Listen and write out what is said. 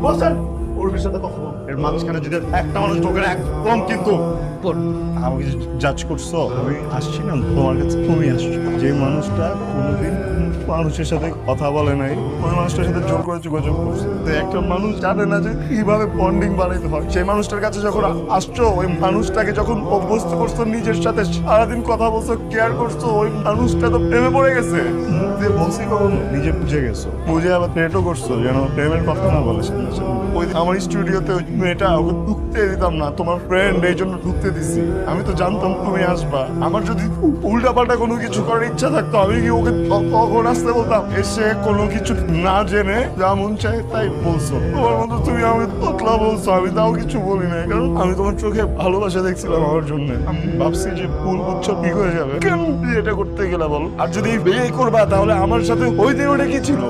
বসেন ওর সাথে কথা বল। এর মাঝখানে যদি একটা মানুষ ঢোকে না একদম কিন্তু আমাকে জাজ করছো। আমি আসছি না তোমার কাছে, তুমি আসছো। যে মানুষটা কোনোদিন মানুষের সাথে কথা বলে নাই ওই মানুষটার সাথে জোর করে যোগাযোগ করছে। তো একটা মানুষ জানে না যে কিভাবে বন্ডিং বানাইতে হয়। সেই মানুষটার কাছে যখন আসছো ওই মানুষটাকে যখন অভ্যস্ত করছো নিজের সাথে সারাদিন কথা বলছো কেয়ার করছো ওই মানুষটা তো প্রেমে পড়ে গেছে। মুখ দিয়ে বলছি কখনো নিজে বুঝে গেছো, বুঝে আবার ট্রেটও করছো যেন প্রেমের কথা না বলে। ওই আমার স্টুডিওতে ওই মেয়েটা ওকে ঢুকতে দিতাম না, তোমার ফ্রেন্ড এই জন্য ঢুকতে দিছি। আমি তো জানতাম তুমি আসবা। আমার যদি উল্টা পাল্টা কোনো কিছু করার ইচ্ছা থাকতো আমি কি ওকে তখন আসতে বলতাম? এসে কোনো কিছু না জেনে যা মন চায় তাই বলছো। তোমার মতো তুমি আমাকে তোতলা বলছো, আমি তাও কিছু বলি না, কারণ আমি তোমার চোখে ভালোবাসা দেখছিলাম আমার জন্য। আমি ভাবছি যে ফুল গুচ্ছ ঠিক হয়ে যাবে। কেন এটা করতে গেলে বল? আর যদি বিয়ে করবা তাহলে আমার সাথে ওই দিন ওটা কি ছিল?